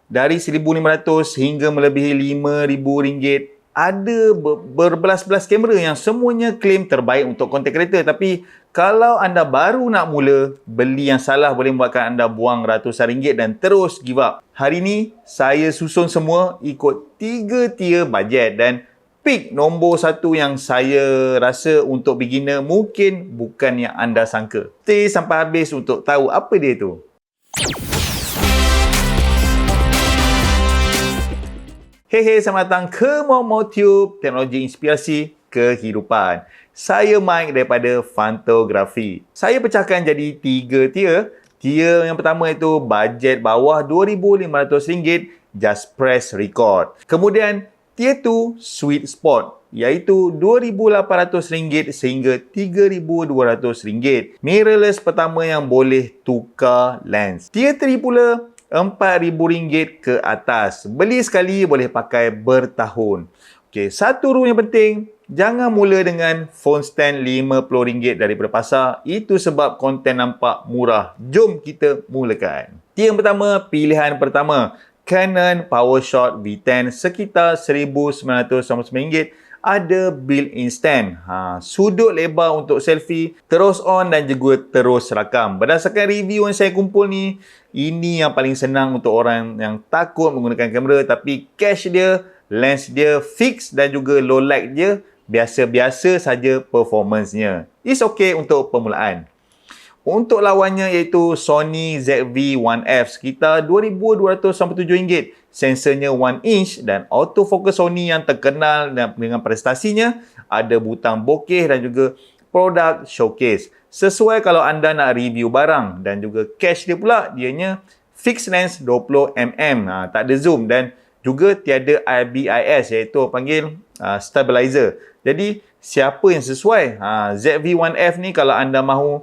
Dari 1,500 hingga melebihi RM5,000. Ada berbelas-belas kamera yang semuanya claim terbaik untuk content creator. Tapi kalau anda baru nak mula, beli yang salah boleh membuatkan anda buang ratusan ringgit dan terus give up. Hari ni, saya susun semua ikut 3 tier bajet dan pick nombor 1 yang saya rasa untuk beginner mungkin bukan yang anda sangka. Stay sampai habis untuk tahu apa dia tu. Hey, selamat datang ke MomoTube, teknologi inspirasi kehidupan. Saya Mike daripada Fantografi. Saya pecahkan jadi 3 tier. Tier yang pertama itu bajet bawah RM2,500, just press record. Kemudian tier 2 sweet spot, iaitu RM2,800 sehingga RM3,200. Mirrorless pertama yang boleh tukar lens. Tier 3 pula RM4,000 ke atas. Beli sekali boleh pakai bertahun. Okey, satu rule yang penting, jangan mula dengan phone stand RM50 daripada pasar. Itu sebab konten nampak murah. Jom kita mulakan. Tier yang pertama, pilihan pertama, Canon PowerShot V10 sekitar RM1,999. Ada built-in stand. Sudut lebar untuk selfie, terus on dan juga terus rakam. Berdasarkan review yang saya kumpul ni, ini yang paling senang untuk orang yang takut menggunakan kamera tapi cache dia, lens dia fix dan juga low light dia biasa-biasa saja performance-nya. It's okay untuk permulaan. Untuk lawannya iaitu Sony ZV-1F sekitar RM2,297. Sensornya 1 inch dan autofocus Sony yang terkenal dengan prestasinya. Ada butang bokeh dan juga produk showcase. Sesuai kalau anda nak review barang dan juga cache dia pula, dianya fixed lens 20mm. Tak ada zoom dan juga tiada IBIS iaitu panggil stabilizer. Jadi siapa yang sesuai? ZV-1F ni kalau anda mahu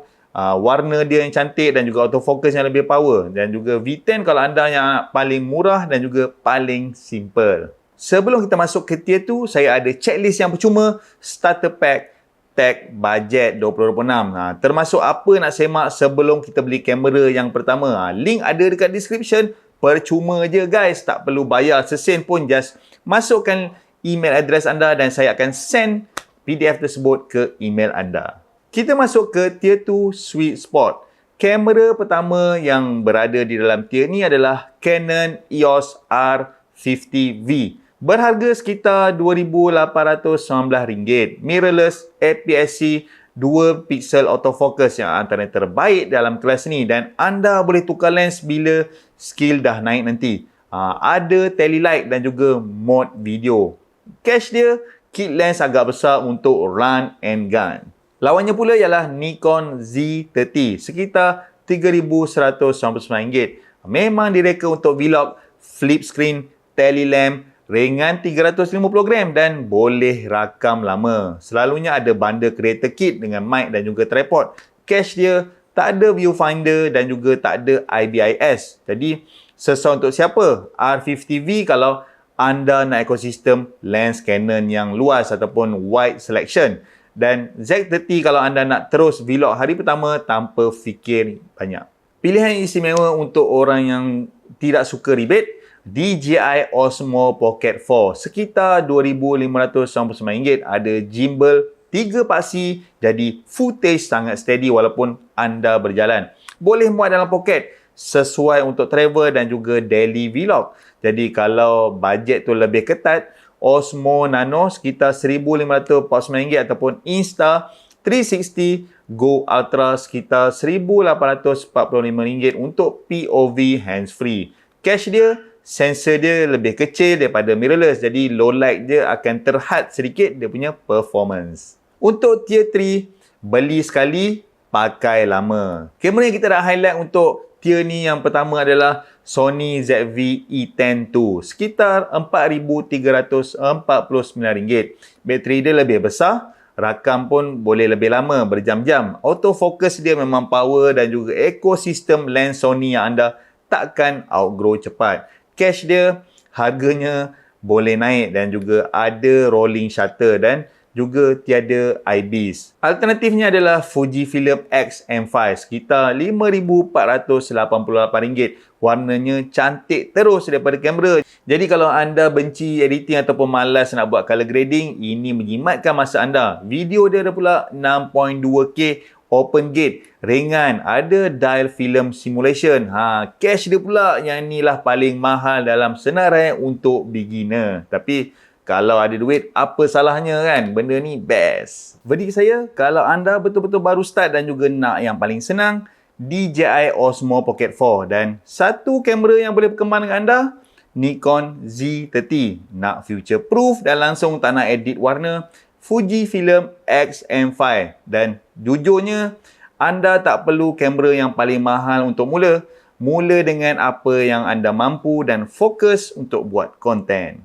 warna dia yang cantik dan juga autofocus yang lebih power, dan juga V10 kalau anda yang paling murah dan juga paling simple. Sebelum kita masuk ke tier 2, saya ada checklist yang percuma starter pack tag bajet 2026. Termasuk apa nak semak sebelum kita beli kamera yang pertama. Link ada dekat description. Percuma je guys, tak perlu bayar sesen pun, just masukkan email address anda dan saya akan send PDF tersebut ke email anda. Kita masuk ke tier 2 sweet spot. Kamera pertama yang berada di dalam tier ni adalah Canon EOS R50V. Berharga sekitar RM2,819. Mirrorless, APS-C, 2 pixel autofocus yang antara yang terbaik dalam kelas ni dan anda boleh tukar lens bila skill dah naik nanti. Ada telelight dan juga mode video. Cache dia, kit lens agak besar untuk run and gun. Lawannya pula ialah Nikon Z30 sekitar RM3,199. Memang direka untuk vlog, flip screen, telelamp, ringan 350 gram dan boleh rakam lama. Selalunya ada bundle creator kit dengan mic dan juga tripod. Cache dia tak ada viewfinder dan juga tak ada IBIS. Jadi sesuai untuk siapa? R50V kalau anda nak ekosistem lens Canon yang luas ataupun wide selection. Dan Z30 kalau anda nak terus vlog hari pertama tanpa fikir banyak. Pilihan istimewa untuk orang yang tidak suka ribet, DJI Osmo Pocket 4 sekitar RM2,599. Ada gimbal 3 paksi, jadi footage sangat steady walaupun anda berjalan. Boleh muat dalam poket, sesuai untuk travel dan juga daily vlog. Jadi kalau bajet tu lebih ketat, Osmo Nano sekitar RM1,549 ataupun Insta360 Go Ultra sekitar RM1,845 untuk POV hands-free. Cache dia, sensor dia lebih kecil daripada mirrorless, jadi low light dia akan terhad sedikit dia punya performance. Untuk tier 3, beli sekali, pakai lama. Kamera yang kita dah highlight untuk tier ni yang pertama adalah Sony ZV-E10 II sekitar RM4,349. Bateri dia lebih besar, rakam pun boleh lebih lama, berjam-jam. Autofocus dia memang power dan juga ekosistem lens Sony yang anda takkan outgrow cepat. Cache dia, harganya boleh naik dan juga ada rolling shutter dan juga tiada IBIS. Alternatifnya adalah Fujifilm X-M5 sekitar RM5,488. Warnanya cantik terus daripada kamera. Jadi kalau anda benci editing ataupun malas nak buat color grading, ini menjimatkan masa anda. Video dia ada pula 6.2K open gate, ringan, ada dial film simulation. Cache dia pula yang inilah paling mahal dalam senarai untuk beginner. Tapi kalau ada duit, apa salahnya kan? Benda ni best. Verdict saya, kalau anda betul-betul baru start dan juga nak yang paling senang, DJI Osmo Pocket 4. Dan satu kamera yang boleh berkembang dengan anda, Nikon Z30. Nak future proof dan langsung tak nak edit warna, Fujifilm X-M5. Dan jujurnya, anda tak perlu kamera yang paling mahal untuk mula. Mula dengan apa yang anda mampu dan fokus untuk buat konten.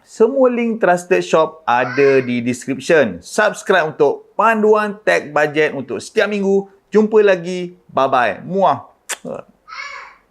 Semua link trusted shop ada di description. Subscribe untuk panduan tech budget untuk setiap minggu. Jumpa lagi. Bye-bye. Muah.